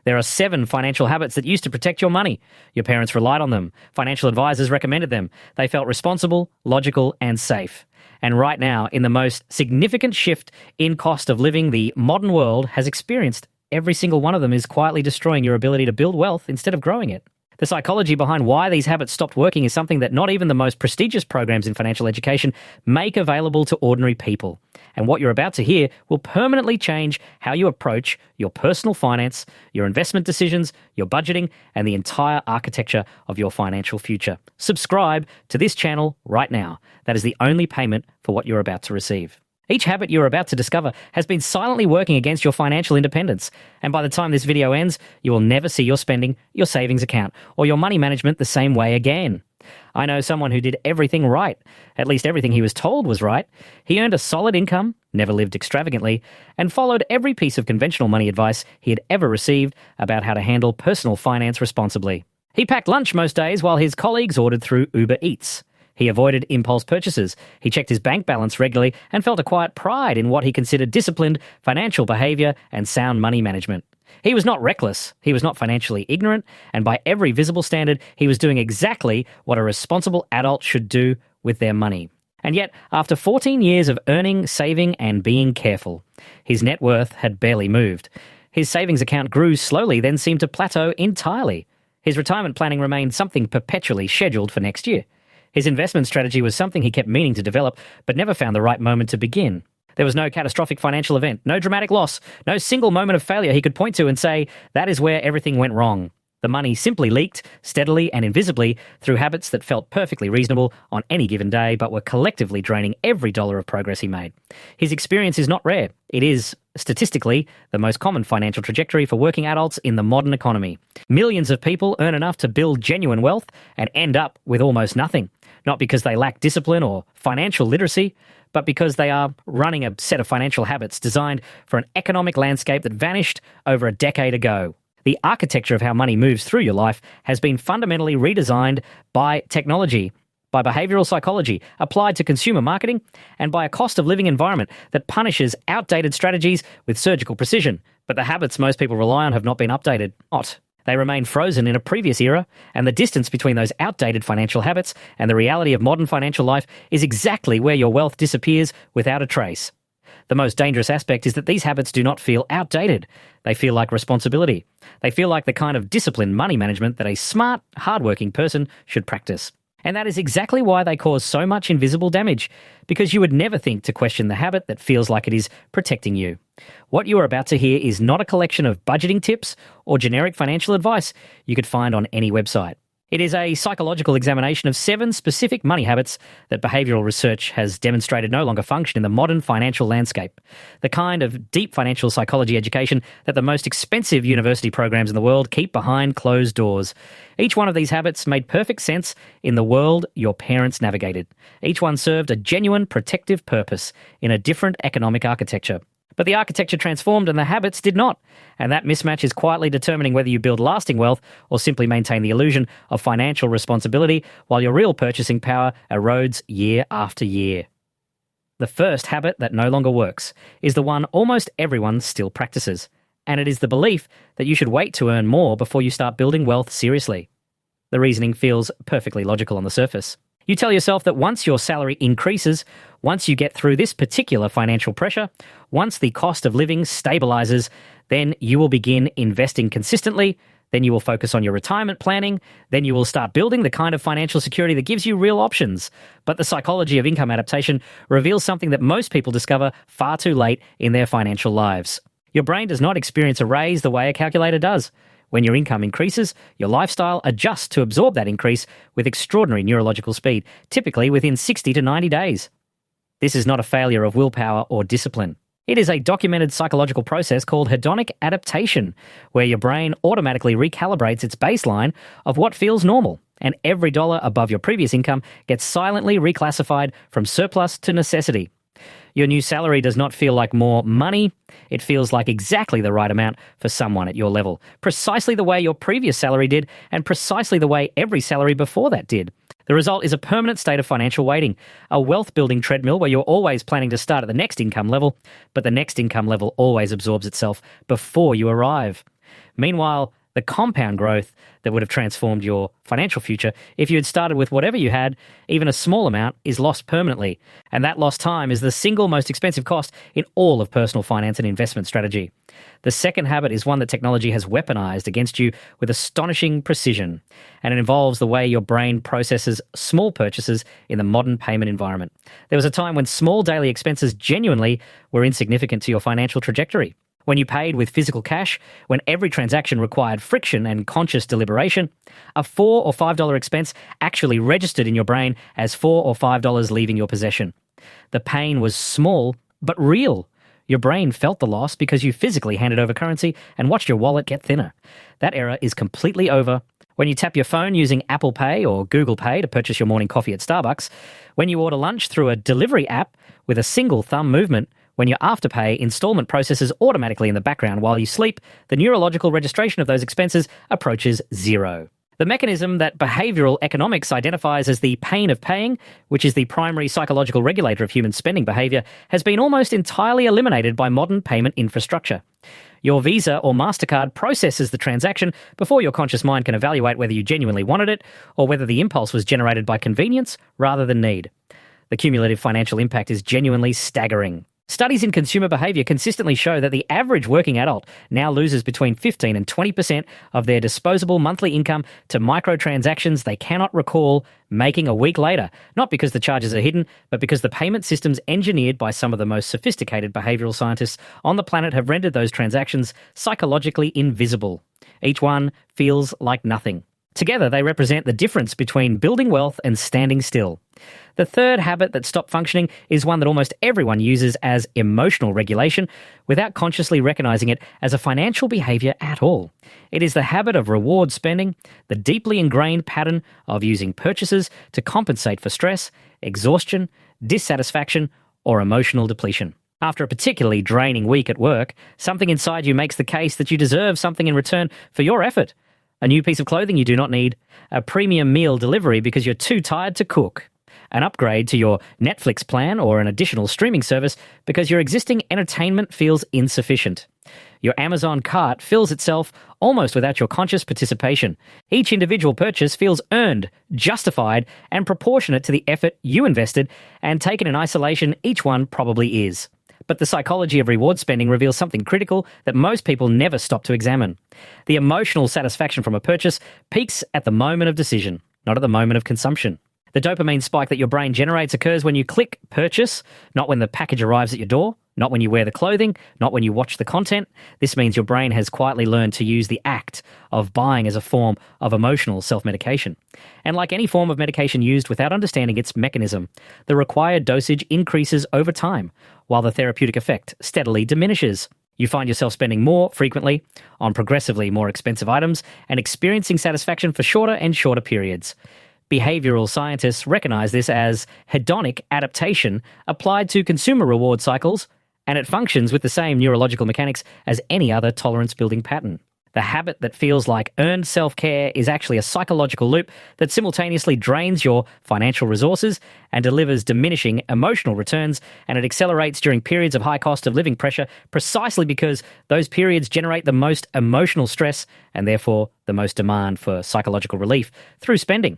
There are 7 financial habits that used to protect your money. Your parents relied on them. Financial advisors recommended them. They felt responsible, logical, and safe. And right now, in the most significant shift in cost of living the modern world has experienced, every single one of them is quietly destroying your ability to build wealth instead of growing it. The psychology behind why these habits stopped working is something that not even the most prestigious programs in financial education make available to ordinary people. And what you're about to hear will permanently change how you approach your personal finance, your investment decisions, your budgeting, and the entire architecture of your financial future. Subscribe to this channel right now. That is the only payment for what you're about to receive. Each habit you're about to discover has been silently working against your financial independence, and by the time this video ends, you will never see your spending, your savings account, or your money management the same way again. I know someone who did everything right, at least everything he was told was right. He earned a solid income, never lived extravagantly, and followed every piece of conventional money advice he had ever received about how to handle personal finance responsibly. He packed lunch most days while his colleagues ordered through Uber Eats. He avoided impulse purchases. He checked his bank balance regularly and felt a quiet pride in what he considered disciplined financial behaviour and sound money management. He was not reckless. He was not financially ignorant. And by every visible standard, he was doing exactly what a responsible adult should do with their money. And yet, after 14 years of earning, saving, and being careful, his net worth had barely moved. His savings account grew slowly, then seemed to plateau entirely. His retirement planning remained something perpetually scheduled for next year. His investment strategy was something he kept meaning to develop, but never found the right moment to begin. There was no catastrophic financial event, no dramatic loss, no single moment of failure he could point to and say, that is where everything went wrong. The money simply leaked, steadily and invisibly, through habits that felt perfectly reasonable on any given day, but were collectively draining every dollar of progress he made. His experience is not rare. It is, statistically, the most common financial trajectory for working adults in the modern economy. Millions of people earn enough to build genuine wealth and end up with almost nothing. Not because they lack discipline or financial literacy, but because they are running a set of financial habits designed for an economic landscape that vanished over a decade ago. The architecture of how money moves through your life has been fundamentally redesigned by technology, by behavioral psychology applied to consumer marketing, and by a cost of living environment that punishes outdated strategies with surgical precision. But the habits most people rely on have not been updated. They remain frozen in a previous era, and the distance between those outdated financial habits and the reality of modern financial life is exactly where your wealth disappears without a trace. The most dangerous aspect is that these habits do not feel outdated. They feel like responsibility. They feel like the kind of disciplined money management that a smart, hardworking person should practice. And that is exactly why they cause so much invisible damage, because you would never think to question the habit that feels like it is protecting you. What you are about to hear is not a collection of budgeting tips or generic financial advice you could find on any website. It is a psychological examination of 7 specific money habits that behavioural research has demonstrated no longer function in the modern financial landscape. The kind of deep financial psychology education that the most expensive university programs in the world keep behind closed doors. Each one of these habits made perfect sense in the world your parents navigated. Each one served a genuine protective purpose in a different economic architecture. But the architecture transformed and the habits did not. And that mismatch is quietly determining whether you build lasting wealth or simply maintain the illusion of financial responsibility while your real purchasing power erodes year after year. The first habit that no longer works is the one almost everyone still practices. And it is the belief that you should wait to earn more before you start building wealth seriously. The reasoning feels perfectly logical on the surface. You tell yourself that once your salary increases, once you get through this particular financial pressure, once the cost of living stabilizes, then you will begin investing consistently, then you will focus on your retirement planning, then you will start building the kind of financial security that gives you real options. But the psychology of income adaptation reveals something that most people discover far too late in their financial lives. Your brain does not experience a raise the way a calculator does. When your income increases, your lifestyle adjusts to absorb that increase with extraordinary neurological speed, typically within 60 to 90 days. This is not a failure of willpower or discipline. It is a documented psychological process called hedonic adaptation, where your brain automatically recalibrates its baseline of what feels normal, and every dollar above your previous income gets silently reclassified from surplus to necessity. Your new salary does not feel like more money. It feels like exactly the right amount for someone at your level, precisely the way your previous salary did and precisely the way every salary before that did. The result is a permanent state of financial waiting, a wealth-building treadmill where you're always planning to start at the next income level, but the next income level always absorbs itself before you arrive. Meanwhile, the compound growth that would have transformed your financial future if you had started with whatever you had, even a small amount, is lost permanently. And that lost time is the single most expensive cost in all of personal finance and investment strategy. The second habit is one that technology has weaponized against you with astonishing precision, and it involves the way your brain processes small purchases in the modern payment environment. There was a time when small daily expenses genuinely were insignificant to your financial trajectory. When you paid with physical cash, when every transaction required friction and conscious deliberation, a $4 or $5 expense actually registered in your brain as $4 or $5 leaving your possession. The pain was small, but real. Your brain felt the loss because you physically handed over currency and watched your wallet get thinner. That era is completely over. When you tap your phone using Apple Pay or Google Pay to purchase your morning coffee at Starbucks, when you order lunch through a delivery app with a single thumb movement, when your Afterpay installment processes automatically in the background while you sleep, the neurological registration of those expenses approaches zero. The mechanism that behavioral economics identifies as the pain of paying, which is the primary psychological regulator of human spending behavior, has been almost entirely eliminated by modern payment infrastructure. Your Visa or MasterCard processes the transaction before your conscious mind can evaluate whether you genuinely wanted it or whether the impulse was generated by convenience rather than need. The cumulative financial impact is genuinely staggering. Studies in consumer behaviour consistently show that the average working adult now loses between 15 and 20% of their disposable monthly income to microtransactions they cannot recall making a week later, not because the charges are hidden, but because the payment systems engineered by some of the most sophisticated behavioural scientists on the planet have rendered those transactions psychologically invisible. Each one feels like nothing. Together, they represent the difference between building wealth and standing still. The third habit that stopped functioning is one that almost everyone uses as emotional regulation without consciously recognizing it as a financial behavior at all. It is the habit of reward spending, the deeply ingrained pattern of using purchases to compensate for stress, exhaustion, dissatisfaction, or emotional depletion. After a particularly draining week at work, something inside you makes the case that you deserve something in return for your effort. A new piece of clothing you do not need, a premium meal delivery because you're too tired to cook, an upgrade to your Netflix plan or an additional streaming service because your existing entertainment feels insufficient. Your Amazon cart fills itself almost without your conscious participation. Each individual purchase feels earned, justified, and proportionate to the effort you invested, and taken in isolation, each one probably is. But the psychology of reward spending reveals something critical that most people never stop to examine. The emotional satisfaction from a purchase peaks at the moment of decision, not at the moment of consumption. The dopamine spike that your brain generates occurs when you click purchase, not when the package arrives at your door, not when you wear the clothing, not when you watch the content. This means your brain has quietly learned to use the act of buying as a form of emotional self-medication. And like any form of medication used without understanding its mechanism, the required dosage increases over time, while the therapeutic effect steadily diminishes. You find yourself spending more frequently on progressively more expensive items and experiencing satisfaction for shorter and shorter periods. Behavioral scientists recognize this as hedonic adaptation applied to consumer reward cycles, and it functions with the same neurological mechanics as any other tolerance-building pattern. The habit that feels like earned self-care is actually a psychological loop that simultaneously drains your financial resources and delivers diminishing emotional returns, and it accelerates during periods of high cost of living pressure precisely because those periods generate the most emotional stress and therefore the most demand for psychological relief through spending.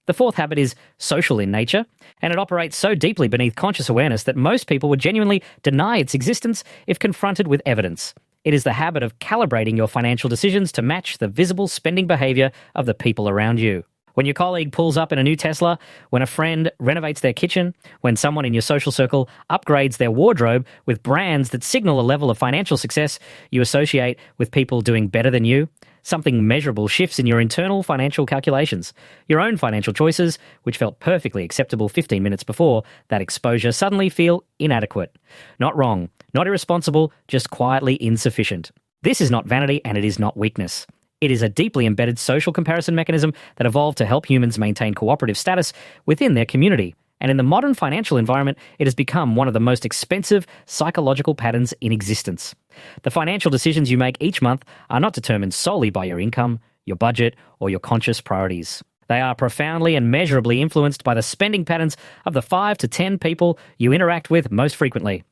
The fourth habit is social in nature, and it operates so deeply beneath conscious awareness that most people would genuinely deny its existence if confronted with evidence. It is the habit of calibrating your financial decisions to match the visible spending behavior of the people around you. When your colleague pulls up in a new Tesla, when a friend renovates their kitchen, when someone in your social circle upgrades their wardrobe with brands that signal a level of financial success you associate with people doing better than you, something measurable shifts in your internal financial calculations. Your own financial choices, which felt perfectly acceptable 15 minutes before that exposure, suddenly feel inadequate. Not wrong, not irresponsible, just quietly insufficient. This is not vanity and it is not weakness. It is a deeply embedded social comparison mechanism that evolved to help humans maintain cooperative status within their community. And in the modern financial environment, it has become one of the most expensive psychological patterns in existence. The financial decisions you make each month are not determined solely by your income, your budget, or your conscious priorities. They are profoundly and measurably influenced by the spending patterns of the 5 to 10 people you interact with most frequently.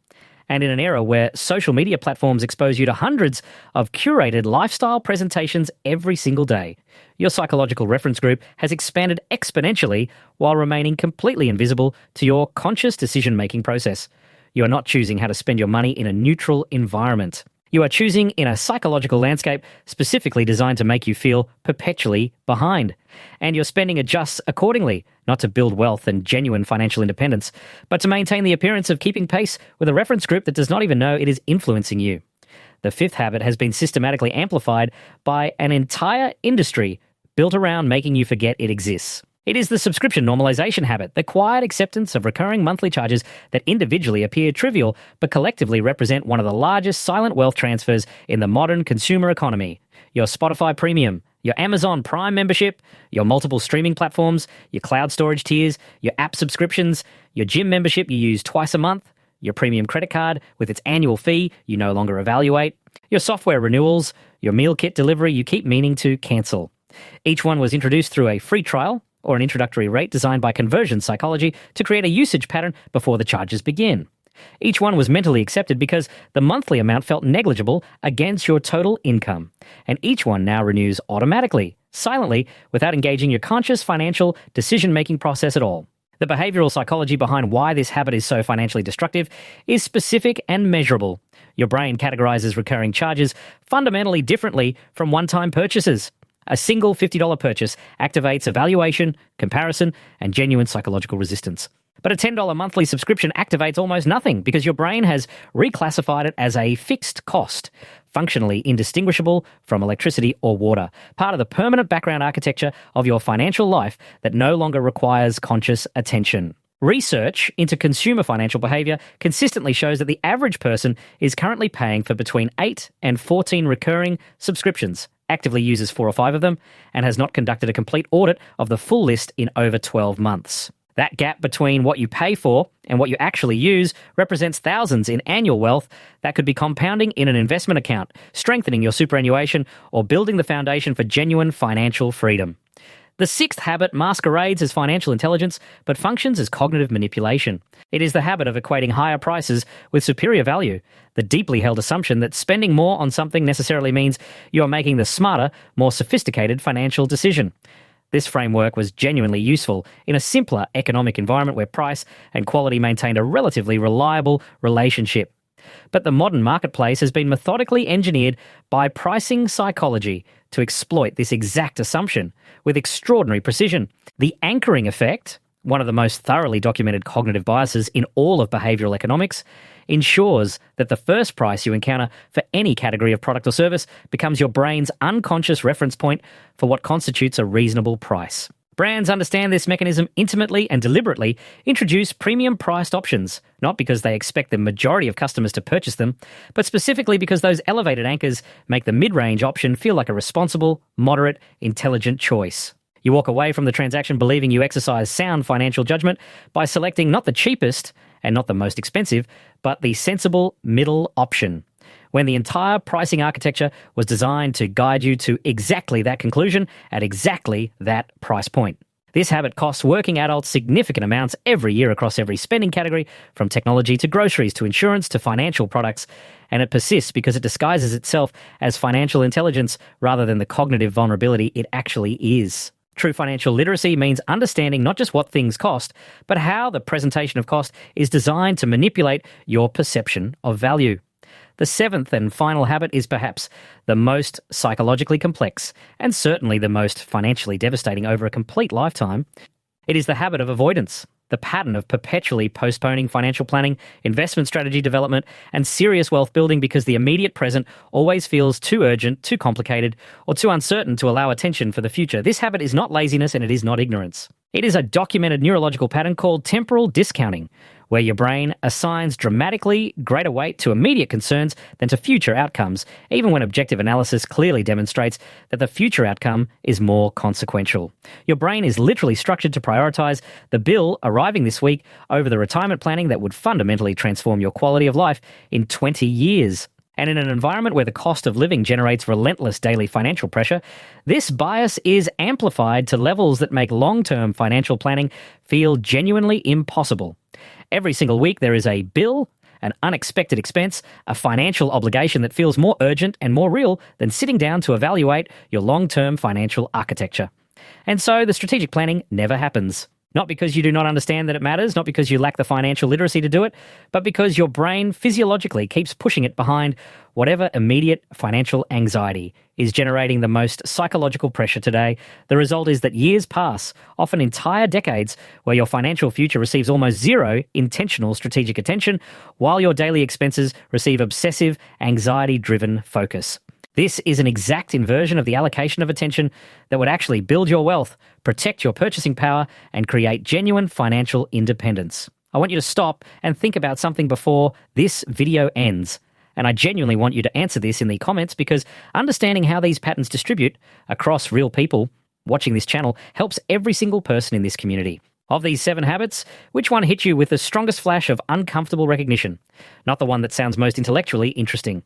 And in an era where social media platforms expose you to hundreds of curated lifestyle presentations every single day, your psychological reference group has expanded exponentially while remaining completely invisible to your conscious decision-making process. You are not choosing how to spend your money in a neutral environment. You are choosing in a psychological landscape specifically designed to make you feel perpetually behind. And your spending adjusts accordingly, not to build wealth and genuine financial independence, but to maintain the appearance of keeping pace with a reference group that does not even know it is influencing you. The fifth habit has been systematically amplified by an entire industry built around making you forget it exists. It is the subscription normalization habit, the quiet acceptance of recurring monthly charges that individually appear trivial but collectively represent one of the largest silent wealth transfers in the modern consumer economy. Your Spotify Premium, your Amazon Prime membership, your multiple streaming platforms, your cloud storage tiers, your app subscriptions, your gym membership you use twice a month, your premium credit card with its annual fee you no longer evaluate, your software renewals, your meal kit delivery you keep meaning to cancel. Each one was introduced through a free trial or an introductory rate designed by conversion psychology to create a usage pattern before the charges begin. Each one was mentally accepted because the monthly amount felt negligible against your total income. And each one now renews automatically, silently, without engaging your conscious financial decision-making process at all. The behavioral psychology behind why this habit is so financially destructive is specific and measurable. Your brain categorizes recurring charges fundamentally differently from one-time purchases. A single $50 purchase activates evaluation, comparison, and genuine psychological resistance. But a $10 monthly subscription activates almost nothing because your brain has reclassified it as a fixed cost, functionally indistinguishable from electricity or water, part of the permanent background architecture of your financial life that no longer requires conscious attention. Research into consumer financial behaviour consistently shows that the average person is currently paying for between 8 and 14 recurring subscriptions, actively uses 4 or 5 of them, and has not conducted a complete audit of the full list in over 12 months. That gap between what you pay for and what you actually use represents thousands in annual wealth that could be compounding in an investment account, strengthening your superannuation, or building the foundation for genuine financial freedom. The sixth habit masquerades as financial intelligence, but functions as cognitive manipulation. It is the habit of equating higher prices with superior value, the deeply held assumption that spending more on something necessarily means you are making the smarter, more sophisticated financial decision. This framework was genuinely useful in a simpler economic environment where price and quality maintained a relatively reliable relationship. But the modern marketplace has been methodically engineered by pricing psychology to exploit this exact assumption with extraordinary precision. The anchoring effect, one of the most thoroughly documented cognitive biases in all of behavioural economics, ensures that the first price you encounter for any category of product or service becomes your brain's unconscious reference point for what constitutes a reasonable price. Brands understand this mechanism intimately and deliberately introduce premium-priced options, not because they expect the majority of customers to purchase them, but specifically because those elevated anchors make the mid-range option feel like a responsible, moderate, intelligent choice. You walk away from the transaction believing you exercise sound financial judgment by selecting not the cheapest and not the most expensive, but the sensible middle option, when the entire pricing architecture was designed to guide you to exactly that conclusion at exactly that price point. This habit costs working adults significant amounts every year across every spending category, from technology to groceries to insurance to financial products, and it persists because it disguises itself as financial intelligence rather than the cognitive vulnerability it actually is. True financial literacy means understanding not just what things cost, but how the presentation of cost is designed to manipulate your perception of value. The seventh and final habit is perhaps the most psychologically complex and certainly the most financially devastating over a complete lifetime. It is the habit of avoidance, the pattern of perpetually postponing financial planning, investment strategy development, and serious wealth building because the immediate present always feels too urgent, too complicated, or too uncertain to allow attention for the future. This habit is not laziness and it is not ignorance. It is a documented neurological pattern called temporal discounting, where your brain assigns dramatically greater weight to immediate concerns than to future outcomes, even when objective analysis clearly demonstrates that the future outcome is more consequential. Your brain is literally structured to prioritize the bill arriving this week over the retirement planning that would fundamentally transform your quality of life in 20 years. And in an environment where the cost of living generates relentless daily financial pressure, this bias is amplified to levels that make long-term financial planning feel genuinely impossible. Every single week there is a bill, an unexpected expense, a financial obligation that feels more urgent and more real than sitting down to evaluate your long-term financial architecture. And so the strategic planning never happens. Not because you do not understand that it matters, not because you lack the financial literacy to do it, but because your brain physiologically keeps pushing it behind whatever immediate financial anxiety is generating the most psychological pressure today. The result is that years pass, often entire decades, where your financial future receives almost zero intentional strategic attention, while your daily expenses receive obsessive, anxiety-driven focus. This is an exact inversion of the allocation of attention that would actually build your wealth, protect your purchasing power, and create genuine financial independence. I want you to stop and think about something before this video ends. And I genuinely want you to answer this in the comments, because understanding how these patterns distribute across real people watching this channel helps every single person in this community. Of these 7 habits, which one hit you with the strongest flash of uncomfortable recognition? Not the one that sounds most intellectually interesting.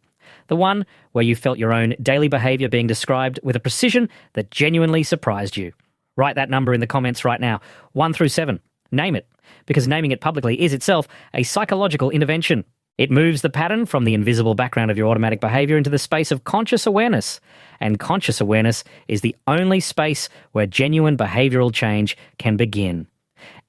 The one where you felt your own daily behaviour being described with a precision that genuinely surprised you. Write that number in the comments right now, 1 through 7. Name it, because naming it publicly is itself a psychological intervention. It moves the pattern from the invisible background of your automatic behaviour into the space of conscious awareness. And conscious awareness is the only space where genuine behavioural change can begin.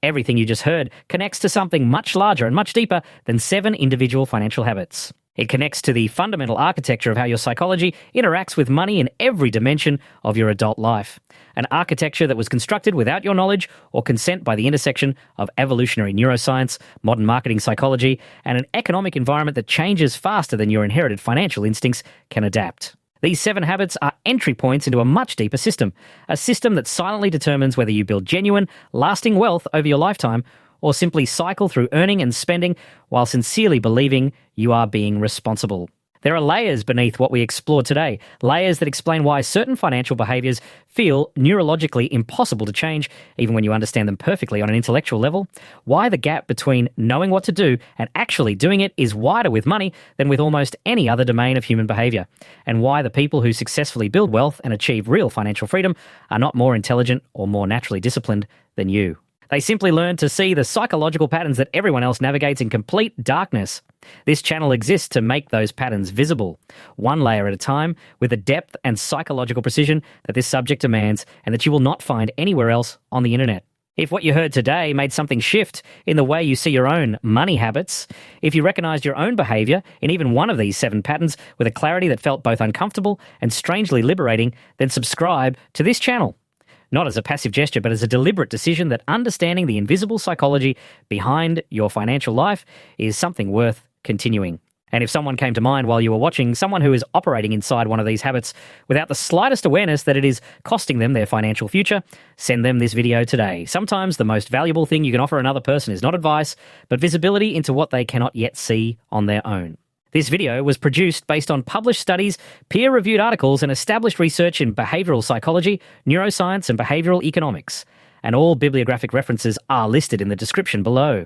Everything you just heard connects to something much larger and much deeper than 7 individual financial habits. It connects to the fundamental architecture of how your psychology interacts with money in every dimension of your adult life. An architecture that was constructed without your knowledge or consent by the intersection of evolutionary neuroscience, modern marketing psychology, and an economic environment that changes faster than your inherited financial instincts can adapt. These 7 habits are entry points into a much deeper system, a system that silently determines whether you build genuine, lasting wealth over your lifetime or simply cycle through earning and spending while sincerely believing you are being responsible. There are layers beneath what we explore today, layers that explain why certain financial behaviours feel neurologically impossible to change, even when you understand them perfectly on an intellectual level, why the gap between knowing what to do and actually doing it is wider with money than with almost any other domain of human behaviour, and why the people who successfully build wealth and achieve real financial freedom are not more intelligent or more naturally disciplined than you. They simply learn to see the psychological patterns that everyone else navigates in complete darkness. This channel exists to make those patterns visible, one layer at a time, with the depth and psychological precision that this subject demands and that you will not find anywhere else on the internet. If what you heard today made something shift in the way you see your own money habits, if you recognised your own behaviour in even one of these 7 patterns with a clarity that felt both uncomfortable and strangely liberating, then subscribe to this channel. Not as a passive gesture, but as a deliberate decision that understanding the invisible psychology behind your financial life is something worth continuing. And if someone came to mind while you were watching, someone who is operating inside one of these habits without the slightest awareness that it is costing them their financial future, send them this video today. Sometimes the most valuable thing you can offer another person is not advice, but visibility into what they cannot yet see on their own. This video was produced based on published studies, peer-reviewed articles, and established research in behavioural psychology, neuroscience, and behavioural economics. And all bibliographic references are listed in the description below.